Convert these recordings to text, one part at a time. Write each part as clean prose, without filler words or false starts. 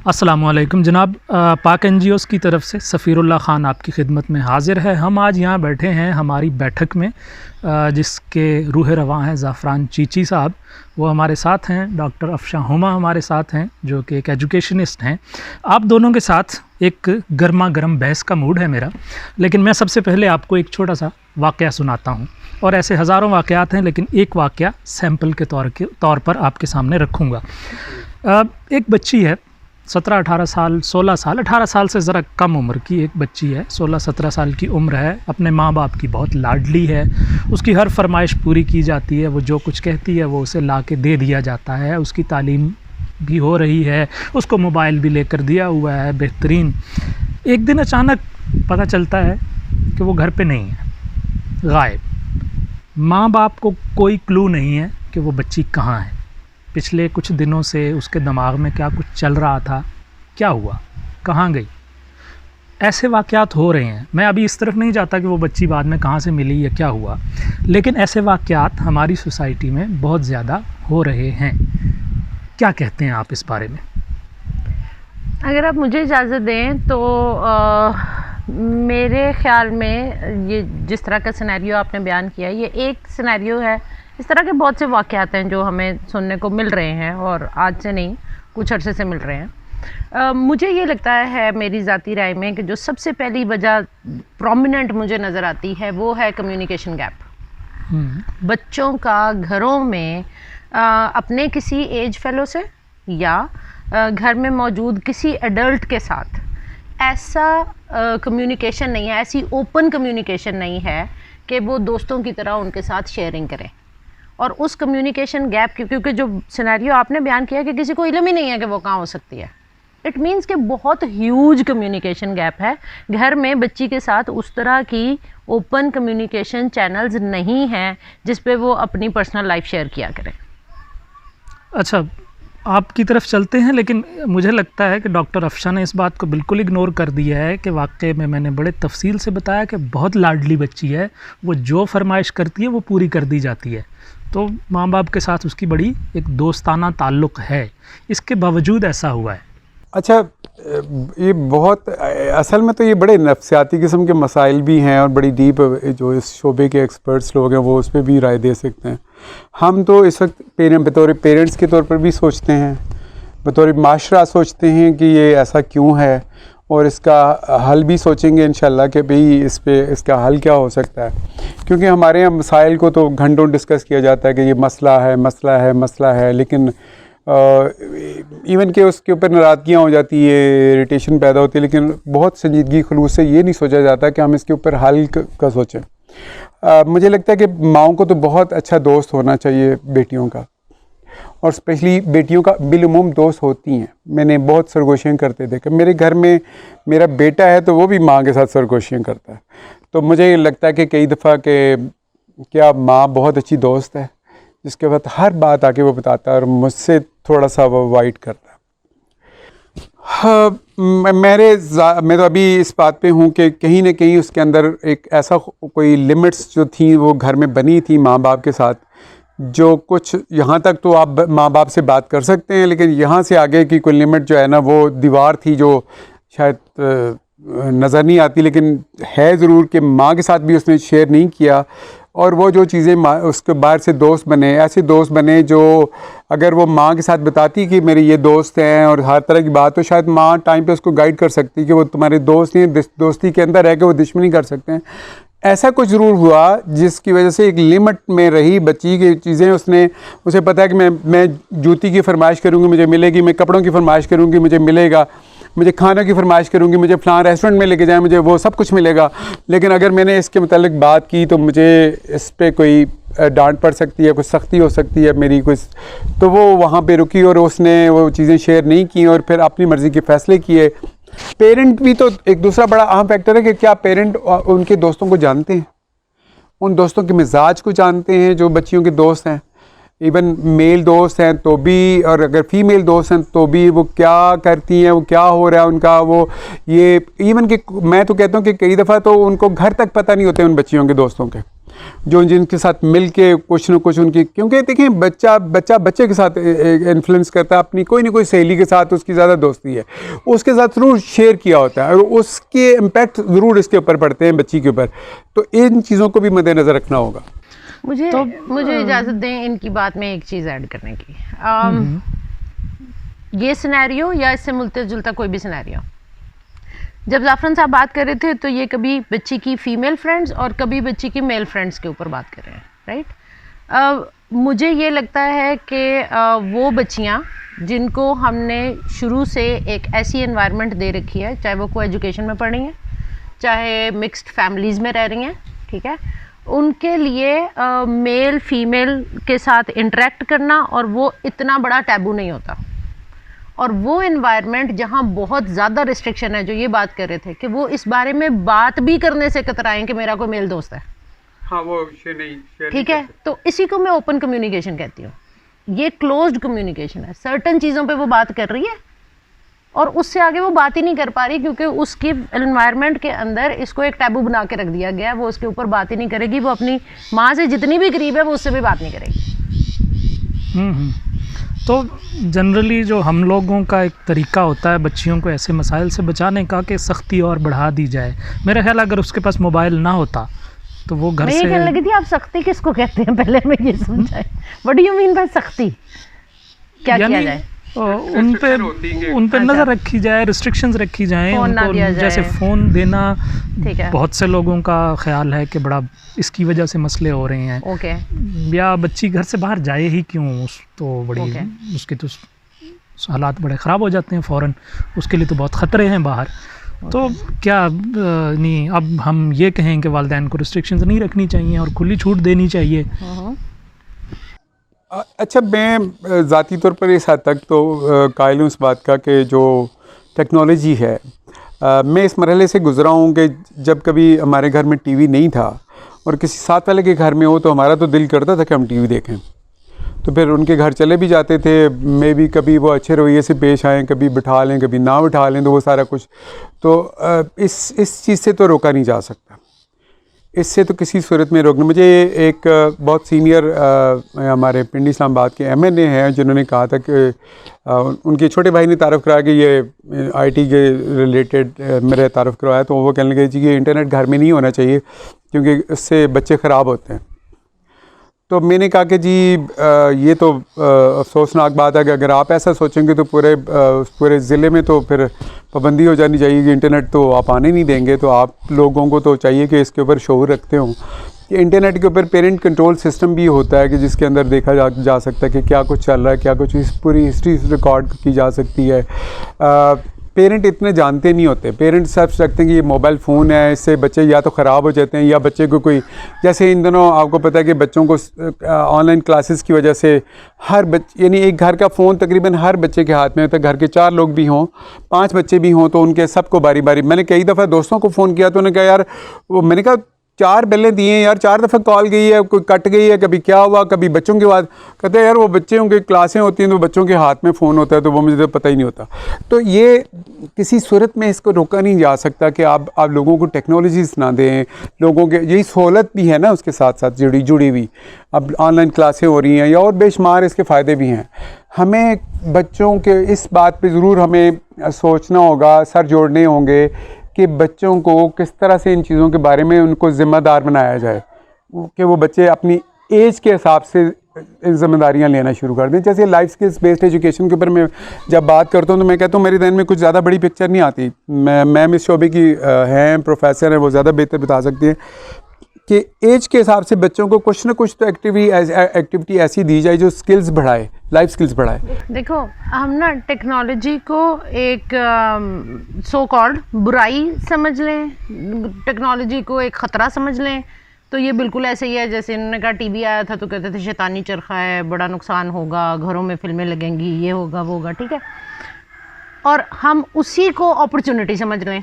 अस्सलामुअलैकुम जनाब, पाक एनजीओज़ की तरफ से सफ़ीरुल्लाह ख़ान आपकी खिदमत में हाज़िर है। हम आज यहाँ बैठे हैं हमारी बैठक में, जिसके रूह रवां हैं ज़ाफ़रान चीची साहब। वो हमारे साथ हैं। डॉक्टर अफ़शा हुमा हमारे साथ हैं, जो कि एक एजुकेशनिस्ट हैं। आप दोनों के साथ एक गर्मा गर्म बहस का मूड है मेरा, लेकिन मैं सबसे पहले आपको एक छोटा सा वाक़या सुनाता हूँ। और ऐसे हज़ारों वाक़यात हैं, लेकिन एक वाक़या सैंपल के तौर पर आपके सामने रखूँगा। एक बच्ची है 17-18 साल, 16 साल, 18 साल से ज़रा कम उम्र की एक बच्ची है। 16-17 साल की उम्र है। अपने माँ बाप की बहुत लाडली है। उसकी हर फरमाइश पूरी की जाती है। वो जो कुछ कहती है वो उसे ला के दे दिया जाता है। उसकी तालीम भी हो रही है। उसको मोबाइल भी लेकर दिया हुआ है बेहतरीन। एक दिन अचानक पता चलता है कि वो घर पे नहीं है, गायब। माँ बाप को कोई क्लू नहीं है कि वो बच्ची कहाँ है। पिछले कुछ दिनों से उसके दिमाग में क्या कुछ चल रहा था, क्या हुआ, कहाँ गई। ऐसे वाक़यात हो रहे हैं। मैं अभी इस तरफ नहीं जाता कि वो बच्ची बाद में कहाँ से मिली या क्या हुआ, लेकिन ऐसे वाक़यात हमारी सोसाइटी में बहुत ज़्यादा हो रहे हैं। क्या कहते हैं आप इस बारे में? अगर आप मुझे इजाज़त दें तो मेरे ख़्याल में ये जिस तरह का सिनेरियो आपने बयान किया, ये एक सिनेरियो है। इस तरह के बहुत से वाक़यात हैं जो हमें सुनने को मिल रहे हैं, और आज से नहीं, कुछ अरसे से मिल रहे हैं। मुझे ये लगता है, मेरी ज़ाती राय में, कि जो सबसे पहली वजह प्रोमिनेंट मुझे नज़र आती है वो है कम्युनिकेशन गैप। बच्चों का घरों में अपने किसी एज फेलो से या घर में मौजूद किसी एडल्ट के साथ ऐसा कम्युनिकेशन नहीं है, ऐसी ओपन कम्युनिकेशन नहीं है कि वो दोस्तों की तरह उनके साथ शेयरिंग करें। और उस कम्युनिकेशन गैप क्योंकि जो सिनेरियो आपने बयान किया कि किसी को इल्म ही नहीं है कि वो कहाँ हो सकती है, इट मीन्स कि बहुत ह्यूज कम्युनिकेशन गैप है। घर में बच्ची के साथ उस तरह की ओपन कम्युनिकेशन चैनल्स नहीं हैं जिस पे वो अपनी पर्सनल लाइफ शेयर किया करें। अच्छा, आपकी तरफ चलते हैं, लेकिन मुझे लगता है कि डॉक्टर अफ़शा ने इस बात को बिल्कुल इग्नोर कर दिया है कि वाक़ई में मैंने बड़े तफसील से बताया कि बहुत लाडली बच्ची है। वो जो फरमाइश करती है वो पूरी कर दी जाती है। तो माँ बाप के साथ उसकी बड़ी एक दोस्ताना ताल्लुक़ है, इसके बावजूद ऐसा हुआ है। अच्छा, ये बहुत असल में तो ये बड़े नफ्सियाती किस्म के मसाइल भी हैं, और बड़ी डीप जो इस शोबे के एक्सपर्ट्स लोग हैं वो उस पर भी राय दे सकते हैं। हम तो इस वक्त बतौर पेरेंट्स के तौर पर भी सोचते हैं, बतौर माशरा सोचते हैं कि ये ऐसा क्यों है, और इसका हल भी सोचेंगे इंशाल्लाह कि भाई इसका हल क्या हो सकता है। क्योंकि हमारे यहाँ मसाइल को तो घंटों डिस्कस किया जाता है कि ये मसला है, लेकिन इवन कि उसके ऊपर नाराज़गियाँ हो जाती है, इरिटेशन पैदा होती है, लेकिन बहुत संजीदगी खलूस से ये नहीं सोचा जाता कि हम इसके ऊपर हल का सोचें। मुझे लगता है कि माओं को तो बहुत अच्छा दोस्त होना चाहिए बेटियों का, और स्पेशली बेटियों का बिलुमूम दोस्त होती हैं। मैंने बहुत सरगोशियाँ करते देखे। मेरे घर में मेरा बेटा है तो वो भी माँ के साथ सरगोशियाँ करता है। तो मुझे लगता है कि कई दफ़ा कि क्या माँ बहुत अच्छी दोस्त है, जिसके बाद हर बात आके वो बताता है, और मुझसे थोड़ा सा वो अवॉइड करता है। हाँ, मैं तो अभी इस बात पे हूँ कि कहीं ना कहीं उसके अंदर एक ऐसा कोई लिमिट्स जो थी वो घर में बनी थी माँ बाप के साथ, जो कुछ यहाँ तक तो आप माँ बाप से बात कर सकते हैं, लेकिन यहाँ से आगे की कोई लिमिट जो है ना, वो दीवार थी जो शायद नज़र नहीं आती, लेकिन है ज़रूर कि माँ के साथ भी उसने शेयर नहीं किया। और वो जो चीज़ें उसके बाहर से दोस्त बने, ऐसे दोस्त बने जो अगर वो माँ के साथ बताती कि मेरे ये दोस्त हैं और हर तरह की बात, तो शायद माँ टाइम पे उसको गाइड कर सकती कि वो तुम्हारे दोस्त नहीं, दोस्ती के अंदर है कि वो दुश्मनी कर सकते हैं। ऐसा कुछ ज़रूर हुआ जिसकी वजह से एक लिमिट में रही बच्ची की चीज़ें। उसे पता है कि मैं जूती की फरमाइश करूँगी मुझे मिलेगी, मैं कपड़ों की फरमाइश करूँगी मुझे मिलेगा, मुझे खाने की फरमाइश करूँगी मुझे फ़लाँ रेस्टोरेंट में लेके जाएं, मुझे वो सब कुछ मिलेगा। लेकिन अगर मैंने इसके मुतालिक बात की तो मुझे इस पर कोई डांट पड़ सकती है, कुछ सख्ती हो सकती है मेरी कुछ। तो वो वहाँ पे रुकी और उसने वो चीज़ें शेयर नहीं की और फिर अपनी मर्ज़ी के फ़ैसले किए। पेरेंट भी तो एक दूसरा बड़ा अहम फैक्टर है कि क्या पेरेंट उनके दोस्तों को जानते हैं, उन दोस्तों के मिजाज को जानते हैं जो बच्चियों के दोस्त हैं, इवन मेल दोस्त हैं तो भी, और अगर फीमेल दोस्त हैं तो भी वो क्या करती हैं, वो क्या हो रहा है उनका, वो ये इवन कि मैं तो कहता हूँ कि कई दफ़ा तो उनको घर तक पता नहीं होते उन बच्चियों के दोस्तों के, जो जिनके साथ मिल के कुछ न कुछ उनकी, क्योंकि देखिए बच्चा बच्चे के साथ इन्फ्लुएंस करता है, अपनी कोई ना कोई सहेली के साथ उसकी ज़्यादा दोस्ती है, उसके साथ ज़रूर शेयर किया होता है और उसके इम्पैक्ट ज़रूर इसके ऊपर पड़ते हैं बच्ची के ऊपर, तो इन चीज़ों को भी मद्देनज़र रखना होगा। मुझे इजाज़त दें इनकी बात में एक चीज़ ऐड करने की। ये सिनेरियो या इससे मिलता जुलता कोई भी सिनेरियो, जब जाफरान साहब बात कर रहे थे तो ये कभी बच्ची की फ़ीमेल फ्रेंड्स और कभी बच्ची की मेल फ्रेंड्स के ऊपर बात कर रहे हैं, राइट। मुझे ये लगता है कि वो बच्चियाँ जिनको हमने शुरू से एक ऐसी एनवायरनमेंट दे रखी है, चाहे वो को एजुकेशन में पढ़ रही हैं, चाहे मिक्स्ड फैमिलीज़ में रह रही हैं, ठीक है, उनके लिए मेल फीमेल के साथ इंटरेक्ट करना और वो इतना बड़ा टैबू नहीं होता। और वो एनवायरनमेंट जहाँ बहुत ज़्यादा रिस्ट्रिक्शन है, जो ये बात कर रहे थे कि वो इस बारे में बात भी करने से कतराएं कि मेरा कोई मेल दोस्त है, हाँ वो शेयर ठीक है, तो इसी को मैं ओपन कम्युनिकेशन कहती हूँ। ये क्लोज्ड कम्युनिकेशन है, सर्टन चीज़ों पे वो बात कर रही है और उससे आगे वो बात ही नहीं कर पा रही क्योंकि उसकी एनवायरनमेंट के अंदर इसको एक टैबू बना के रख दिया गया है, वो उसके ऊपर बात ही नहीं करेगी, वो अपनी माँ से जितनी भी करीब है वो उससे भी बात नहीं करेगी। तो जनरली जो हम लोगों का एक तरीका होता है बच्चियों को ऐसे मसाइल से बचाने का कि सख्ती और बढ़ा दी जाए। मेरा ख्याल अगर उसके पास मोबाइल ना होता तो वो घर से, मैं ये कहने लगी थी आप सख्ती किसको कहते हैं, पहले मैं ये समझाएं, what do you mean by सख्ती, क्या किया जाए? उन पे नज़र रखी जाए, रिस्ट्रिक्शंस रखी जाएं उनको, जैसे फ़ोन देना बहुत से लोगों का ख्याल है कि बड़ा इसकी वजह से मसले हो रहे हैं, या बच्ची घर से बाहर जाए ही क्यों, तो बड़ी उसके तो हालात बड़े ख़राब हो जाते हैं फ़ौरन, उसके लिए तो बहुत ख़तरे हैं बाहर। तो क्या नहीं अब हम ये कहें कि वालिदैन को रिस्ट्रिक्शंस नहीं रखनी चाहिए और खुली छूट देनी चाहिए? अच्छा, मैं ज़ाती तौर पर इस हद तक तो कायल हूँ इस बात का कि जो टेक्नोलॉजी है, मैं इस मरहले से गुज़रा हूँ कि जब कभी हमारे घर में टीवी नहीं था और किसी साथ वाले के घर में हो तो हमारा तो दिल करता था कि हम टीवी देखें, तो फिर उनके घर चले भी जाते थे, मे भी कभी वो अच्छे रवैये से पेश आएँ, कभी बिठा लें कभी ना बिठा लें, तो वो सारा कुछ तो इस चीज़ से तो रोका नहीं जा सकता, इससे तो किसी सूरत में रोकना। मुझे एक बहुत सीनियर हमारे पिंडी इस्लामाबाद के MNA हैं जिन्होंने कहा था कि उनके छोटे भाई ने तारफ़ कराया कि ये IT के रिलेटेड मेरे तारफ़ करवाया, तो वो कहने लगे जी ये इंटरनेट घर में नहीं होना चाहिए क्योंकि इससे बच्चे ख़राब होते हैं। तो मैंने कहा कि जी ये तो अफसोसनाक बात है कि अगर आप ऐसा सोचेंगे तो पूरे ज़िले में तो फिर पाबंदी हो जानी चाहिए कि इंटरनेट तो आप आने नहीं देंगे। तो आप लोगों को तो चाहिए कि इसके ऊपर शऊर रखते हों कि इंटरनेट के ऊपर पेरेंट कंट्रोल सिस्टम भी होता है कि जिसके अंदर देखा जा सकता है कि क्या कुछ चल रहा है, क्या कुछ पूरी हिस्ट्री रिकॉर्ड की जा सकती है। पेरेंट इतने जानते नहीं होते, पेरेंट सिर्फ रखते हैं कि ये मोबाइल फ़ोन है, इससे बच्चे या तो ख़राब हो जाते हैं या बच्चे को कोई, जैसे इन दिनों आपको पता है कि बच्चों को ऑनलाइन क्लासेस की वजह से हर बच्चे, यानी एक घर का फ़ोन तकरीबन हर बच्चे के हाथ में होता है, घर के 4 लोग भी हों 5 बच्चे भी हों तो उनके सबको बारी बारी, मैंने कई दफ़ा दोस्तों को फ़ोन किया तो उन्होंने कहा यार मैंने कहा 4 बेलें दिए यार, 4 दफ़ा कॉल गई है, कोई कट गई है, कभी क्या हुआ, कभी बच्चों की बात, कहते हैं यार वो बच्चों की क्लासें होती हैं तो बच्चों के हाथ में फ़ोन होता है तो वो मुझे तो पता ही नहीं होता। तो ये किसी सूरत में इसको रोका नहीं जा सकता कि आप लोगों को टेक्नोलॉजीज़ ना दें, लोगों के यही सहूलत भी है ना उसके साथ साथ जुड़ी हुई, अब ऑनलाइन क्लासें हो रही हैं या और बेशुमार इसके फ़ायदे भी हैं। हमें बच्चों के इस बात पर ज़रूर हमें सोचना होगा, सर जोड़ने होंगे कि बच्चों को किस तरह से इन चीज़ों के बारे में उनको ज़िम्मेदार बनाया जाए कि वो बच्चे अपनी एज के हिसाब से ज़िम्मेदारियाँ लेना शुरू कर दें। जैसे लाइफ स्किल्स बेस्ड एजुकेशन के ऊपर मैं जब बात करता हूँ तो मैं कहता हूँ मेरे ध्यान में कुछ ज़्यादा बड़ी पिक्चर नहीं आती, मैम इस शोबे की हैं, प्रोफेसर हैं, वो ज़्यादा बेहतर बता सकती हैं कि एज के हिसाब से बच्चों को कुछ ना कुछ तो एक्टिविटी ऐसी दी जाए जो स्किल्स बढ़ाए, लाइफ स्किल्स बढ़ाए। देखो हम ना टेक्नोलॉजी को एक सो कॉल्ड बुराई समझ लें, टेक्नोलॉजी को एक ख़तरा समझ लें तो ये बिल्कुल ऐसे ही है जैसे इन्होंने कहा टीवी आया था तो कहते थे शैतानी चरखा है, बड़ा नुकसान होगा, घरों में फिल्में लगेंगी, ये होगा वो होगा, ठीक है, और हम उसी को अपॉर्चुनिटी समझ लें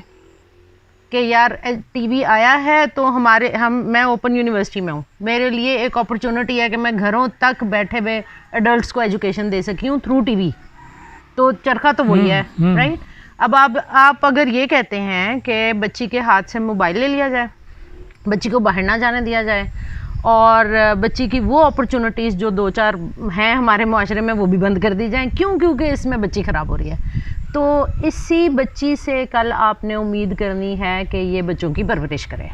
कि यार टीवी आया है तो मैं ओपन यूनिवर्सिटी में हूँ, मेरे लिए एक अपॉर्चुनिटी है कि मैं घरों तक बैठे हुए एडल्ट्स को एजुकेशन दे सकी हूँ थ्रू टीवी। तो चरखा तो वही है, राइट। अब आप अगर ये कहते हैं कि बच्ची के हाथ से मोबाइल ले लिया जाए, बच्ची को बाहर ना जाने दिया जाए और बच्ची की वो अपॉर्चुनिटीज़ जो 2-4 हैं हमारे माशरे में वो भी बंद कर दी जाएं, क्योंकि इसमें बच्ची ख़राब हो रही है, तो इसी बच्ची से कल आपने उम्मीद करनी है कि ये बच्चों की परवरिश करे,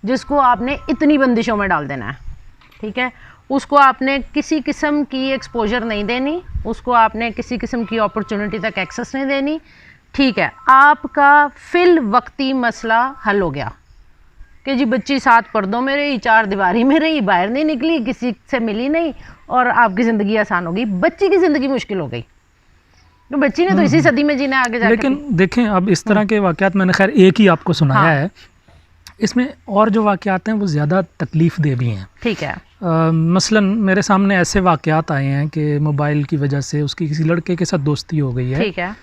जिसको आपने इतनी बंदिशों में डाल देना है, ठीक है। उसको आपने किसी किस्म की एक्सपोजर नहीं देनी, उसको आपने किसी किस्म की अपॉर्चुनिटी तक एक्सेस नहीं देनी, ठीक है। आपका फिल वक्ती मसला हल हो गया कि जी बच्ची 7 पर्दों में रही, 4 दीवारी में रही, बाहर नहीं निकली, किसी से मिली नहीं और आपकी ज़िंदगी आसान हो गई। बच्ची की ज़िंदगी मुश्किल हो गई, तो बच्ची ने तो इसी सदी में जीना आगे जाके। लेकिन देखें, अब इस तरह के वाक़यात मैंने खैर एक ही आपको सुनाया है, इसमें और जो वाक़यात हैं वो ज़्यादा तकलीफ़ दे भी हैं, ठीक है। मसलन मेरे सामने ऐसे वाक़यात आए हैं कि मोबाइल की वजह से उसकी किसी लड़के के साथ दोस्ती हो गई है, ठीक है,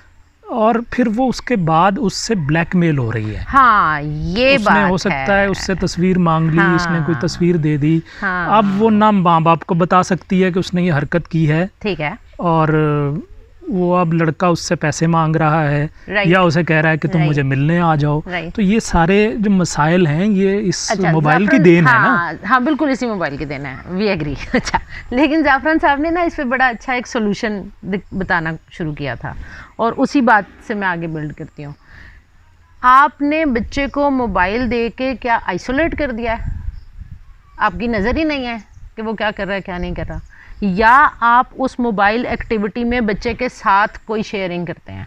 और फिर वो उसके बाद उससे ब्लैकमेल हो रही है। हाँ, ये उसने बात हो सकता है उससे तस्वीर मांग ली, हाँ, उसने कोई तस्वीर दे दी, हाँ, अब वो ना माँ बाप को बता सकती है कि उसने ये हरकत की है, ठीक है, और वो अब लड़का उससे पैसे मांग रहा है, राइट, या उसे कह रहा है कि तुम राइट, मुझे मिलने आ जाओ। राइट। तो ये सारे जो मसाइल हैं ये इस अच्छा, मोबाइल की जाफरान, देन है हाँ, ना। हाँ बिल्कुल इसी मोबाइल की देन है, वी एग्री। अच्छा, लेकिन जाफरान साहब ने ना इस पे बड़ा अच्छा एक सोल्यूशन बताना शुरू किया था और उसी बात से मैं आगे बिल्ड करती हूँ। आपने बच्चे को मोबाइल दे के क्या आइसोलेट कर दिया है? आपकी नज़र ही नहीं है कि वो क्या कर रहा है क्या नहीं कर रहा, या आप उस मोबाइल एक्टिविटी में बच्चे के साथ कोई शेयरिंग करते हैं।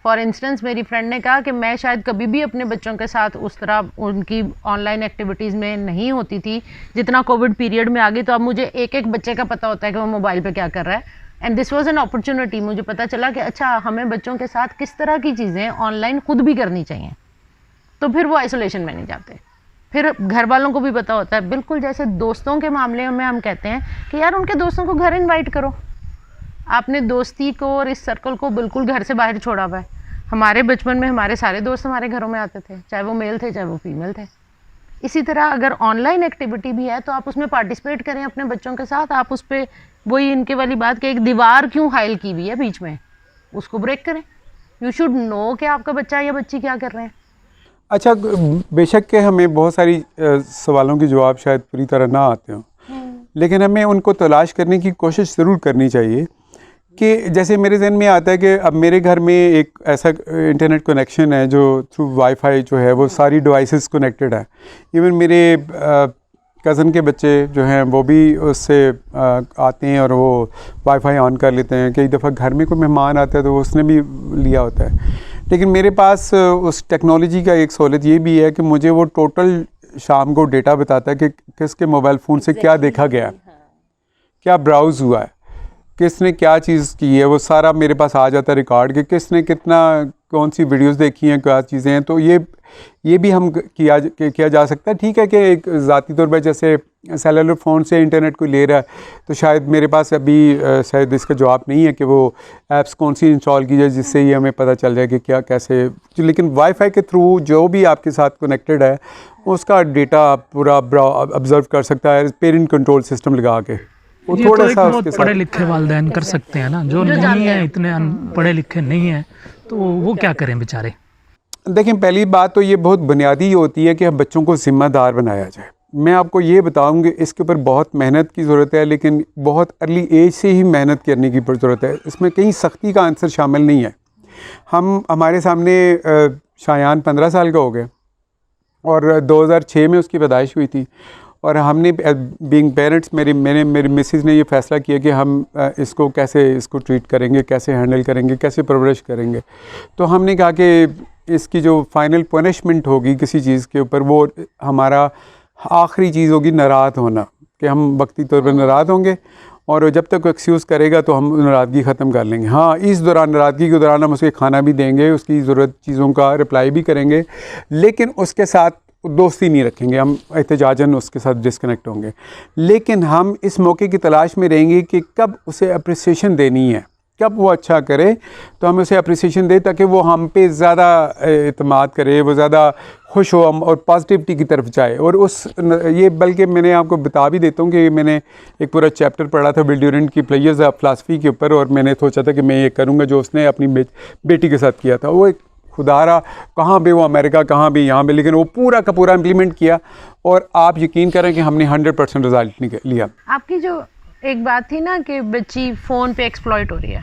फॉर इंस्टेंस मेरी फ्रेंड ने कहा कि मैं शायद कभी भी अपने बच्चों के साथ उस तरह उनकी ऑनलाइन एक्टिविटीज़ में नहीं होती थी, जितना कोविड पीरियड में आ गई तो अब मुझे एक एक बच्चे का पता होता है कि वो मोबाइल पे क्या कर रहा है। And this was an opportunity, मुझे पता चला कि अच्छा हमें बच्चों के साथ किस तरह की चीज़ें ऑनलाइन खुद भी करनी चाहिए, तो फिर वो आइसोलेशन में नहीं जाते। फिर घर वालों को भी पता होता है, बिल्कुल जैसे दोस्तों के मामले में हम कहते हैं कि यार उनके दोस्तों को घर इनवाइट करो। आपने दोस्ती को और इस सर्कल को बिल्कुल घर से बाहर छोड़ा हुआ है। हमारे बचपन में हमारे सारे दोस्त हमारे घरों में आते थे, चाहे वो मेल थे चाहे वो फीमेल थे। इसी तरह अगर ऑनलाइन एक्टिविटी भी है तो आप उसमें पार्टिसिपेट करें अपने बच्चों के साथ। आप उस पर वही इनके वाली बात कि एक दीवार क्यों हाइल की हुई है बीच में, उसको ब्रेक करें। यू शुड नो कि आपका बच्चा या बच्ची क्या कर रहे हैं। अच्छा, बेशक के हमें बहुत सारी सवालों के जवाब शायद पूरी तरह ना आते हों, लेकिन हमें उनको तलाश करने की कोशिश ज़रूर करनी चाहिए। कि जैसे मेरे जहन में आता है कि अब मेरे घर में एक ऐसा इंटरनेट कनेक्शन है जो थ्रू वाईफाई जो है वो सारी डिवाइसेस कनेक्टेड है। इवन मेरे कज़न के बच्चे जो हैं वो भी उससे आते हैं और वो वाईफाई ऑन कर लेते हैं। कई दफ़ा घर में कोई मेहमान आता है तो उसने भी लिया होता है। लेकिन मेरे पास उस टेक्नोलॉजी का एक सहूलत ये भी है कि मुझे वो टोटल शाम को डेटा बताता है कि किसके मोबाइल फ़ोन से क्या देखा गया, क्या ब्राउज़ हुआ है, किसने क्या चीज़ की है, वो सारा मेरे पास आ जाता है रिकॉर्ड कि किसने कितना कौन सी वीडियोस देखी हैं, क्या चीज़ें हैं। तो ये भी हम किया जा सकता है। ठीक है कि एक ज़ाती तौर पर जैसे सेलुलर फ़ोन से इंटरनेट कोई ले रहा है तो शायद मेरे पास अभी शायद इसका जवाब नहीं है कि वो ऐप्स कौन सी इंस्टॉल की जाए जिससे ये हमें पता चल जाए कि क्या कैसे। लेकिन वाईफाई के थ्रू जो भी आपके साथ कनेक्टेड है उसका डेटा पूरा ऑब्ज़र्व कर सकता है पेरेंट कंट्रोल सिस्टम लगा के। वो ये थोड़ा तो एक सा बहुत पढ़े लिखे वालिदैन कर सकते हैं ना, जो नहीं है इतने पढ़े लिखे नहीं हैं तो वो क्या करें बेचारे। देखें, पहली बात तो ये बहुत बुनियादी होती है कि हम बच्चों को ज़िम्मेदार बनाया जाए। मैं आपको ये बताऊंगी इसके ऊपर बहुत मेहनत की ज़रूरत है, लेकिन बहुत अर्ली एज से ही मेहनत करने की ज़रूरत है। इसमें कहीं सख्ती का आंसर शामिल नहीं है। हमारे सामने शायान 15 साल का हो गया और 2006 में उसकी पैदाइश हुई थी और हमने बीइंग पेरेंट्स मेरी मिसेज़ ने ये फ़ैसला किया कि हम इसको ट्रीट करेंगे, कैसे हैंडल करेंगे, कैसे परवरिश करेंगे। तो हमने कहा कि इसकी जो फाइनल पनिशमेंट होगी किसी चीज़ के ऊपर वो हमारा आखिरी चीज़ होगी नाराज़ होना, कि हम वक्ती तौर पर नाराज़ होंगे और जब तक एक्सक्यूज़ करेगा तो हम नाराज़गी ख़त्म कर लेंगे। हाँ, इस दौरान नाराज़गी के दौरान हम उसे खाना भी देंगे, उसकी ज़रूरत चीज़ों का रिप्लाई भी करेंगे, लेकिन उसके साथ दोस्ती नहीं रखेंगे, हम एहतजाजन उसके साथ डिस्कनेक्ट होंगे। लेकिन हम इस मौके की तलाश में रहेंगे कि कब उसे अप्रिसिएशन देनी है, कब वो अच्छा करे तो हम उसे अप्रिसिएशन दें, ताकि वो हम पे ज़्यादा एतमाद करे, वो ज़्यादा खुश हो हम और पॉजिटिविटी की तरफ जाए। और ये बल्कि मैंने आपको बता भी देता हूँ कि मैंने एक पूरा चैप्टर पढ़ा था विल ड्यूरेंट की प्लेयर्स ऑफ फिलासफी के ऊपर, और मैंने सोचा था कि मैं ये करूँगा जो उसने अपनी बेटी के साथ किया था। वो एक खुदारा कहाँ भी, वो अमेरिका कहाँ भी, यहाँ भी, लेकिन वो पूरा का पूरा इम्प्लीमेंट किया और आप यकीन करें कि हमने 100% रिजल्ट लिया। आपकी जो एक बात थी ना कि बच्ची फ़ोन पे एक्सप्लॉइट हो रही है,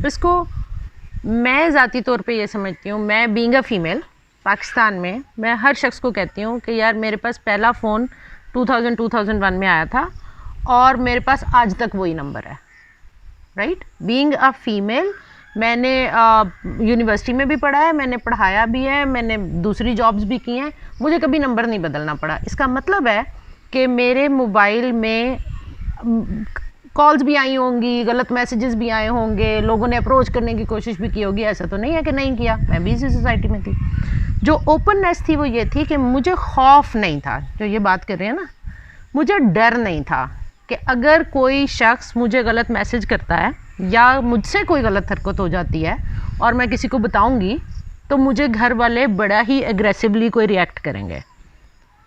इसको मैं ज़ाती तौर पे ये समझती हूँ, मैं बीइंग अ फीमेल पाकिस्तान में, मैं हर शख्स को कहती हूँ कि यार मेरे पास पहला फ़ोन 2001 में आया था और मेरे पास आज तक वही नंबर है, राइट। बीइंग अ फीमेल मैंने यूनिवर्सिटी में भी पढ़ा है, मैंने पढ़ाया भी है, मैंने दूसरी जॉब्स भी की हैं, मुझे कभी नंबर नहीं बदलना पड़ा। इसका मतलब है कि मेरे मोबाइल में कॉल्स भी आई होंगी, गलत मैसेजेस भी आए होंगे, लोगों ने अप्रोच करने की कोशिश भी की होगी, ऐसा तो नहीं है कि नहीं किया, मैं भी इसी सोसाइटी में थी। जो ओपननेस थी वो ये थी कि मुझे खौफ नहीं था, जो ये बात कर रहे हैं ना, मुझे डर नहीं था कि अगर कोई शख्स मुझे गलत मैसेज करता है या मुझसे कोई गलत हरकत हो जाती है और मैं किसी को बताऊंगी तो मुझे घर वाले बड़ा ही एग्रेसिवली कोई रिएक्ट करेंगे।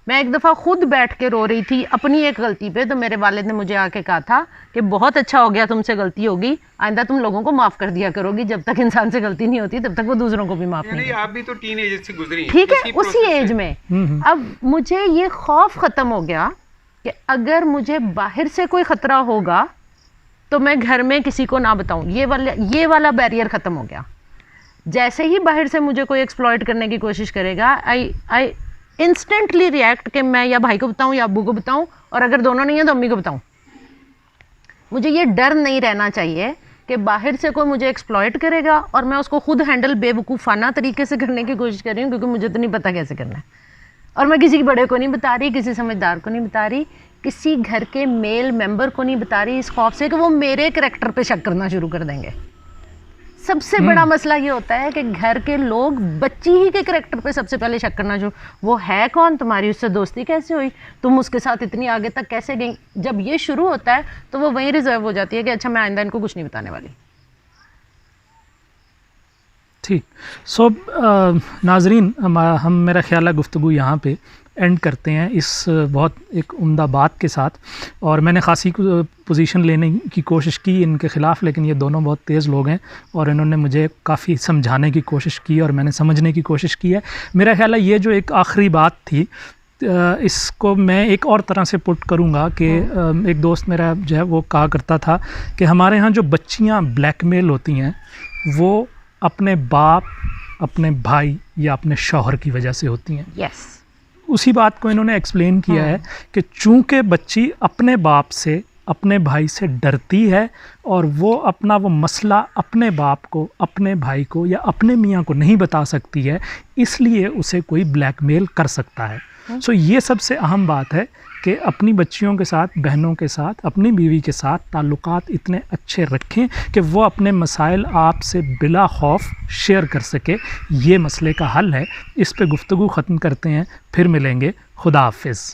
मैं एक दफ़ा खुद बैठ के रो रही थी अपनी एक गलती पे, तो मेरे वालिद ने मुझे आके कहा था कि बहुत अच्छा हो गया तुमसे गलती होगी, आइंदा तुम लोगों को माफ़ कर दिया करोगी, जब तक इंसान से गलती नहीं होती तब तक वो दूसरों को भी माफ़ नहीं करता। आप भी तो टीन एज से गुजरी, ठीक है, उसी एज में। अब मुझे ये खौफ ख़त्म हो गया कि अगर मुझे बाहर से कोई ख़तरा होगा तो मैं घर में किसी को ना बताऊं, ये वाला बैरियर ख़त्म हो गया। जैसे ही बाहर से मुझे कोई एक्सप्लॉइट करने की कोशिश करेगा, आई इंस्टेंटली रिएक्ट कि मैं या भाई को बताऊं या अब्बू को बताऊं, और अगर दोनों नहीं है तो अम्मी को बताऊं। मुझे ये डर नहीं रहना चाहिए कि बाहर से कोई मुझे एक्सप्लॉइट करेगा और मैं उसको खुद हैंडल बेवकूफ़ाना तरीके से करने की कोशिश कर रही हूँ, क्योंकि मुझे तो नहीं पता कैसे करना है। और मैं किसी बड़े को नहीं बता रही, किसी समझदार को नहीं बता रही, किसी घर के मेल मेंबर को नहीं बता रही, इस खौफ से कि वो मेरे करैक्टर पे शक करना शुरू कर देंगे। सबसे बड़ा मसला ये होता है कि घर के लोग बच्ची ही के करैक्टर पे सबसे पहले शक करना शुरू, वो है कौन, तुम्हारी उससे दोस्ती कैसे हुई, तुम उसके साथ इतनी आगे तक कैसे गई। जब ये शुरू होता है तो वो वहीं रिजर्व हो जाती है कि अच्छा मैं आइंदा इनको कुछ नहीं बताने वाली। ठीक। सो नाजरीन, हम मेरा ख्याल है गुफ्तगू यहाँ पे एंड करते हैं इस बहुत एक उम्दा बात के साथ। और मैंने खासी पोजीशन लेने की कोशिश की इनके ख़िलाफ़, लेकिन ये दोनों बहुत तेज़ लोग हैं और इन्होंने मुझे काफ़ी समझाने की कोशिश की और मैंने समझने की कोशिश की है। मेरा ख्याल है ये जो एक आखिरी बात थी, इसको मैं एक और तरह से पुट करूँगा कि एक दोस्त मेरा जो है वो कहा करता था कि हमारे यहाँ जो बच्चियाँ ब्लैकमेल होती हैं वो अपने बाप, अपने भाई या अपने शौहर की वजह से होती हैं। यस। उसी बात को इन्होंने एक्सप्लेन किया है कि चूंकि बच्ची अपने बाप से, अपने भाई से डरती है और वो मसला अपने बाप को, अपने भाई को या अपने मियाँ को नहीं बता सकती है, इसलिए उसे कोई ब्लैकमेल कर सकता है। सो ये सबसे अहम बात है कि अपनी बच्चियों के साथ, बहनों के साथ, अपनी बीवी के साथ ताल्लुकात इतने अच्छे रखें कि वो अपने मसाइल आपसे बिला खौफ शेयर कर सके। ये मसले का हल है। इस पे गुफ्तगू ख़त्म करते हैं, फिर मिलेंगे। खुदा हाफिज़।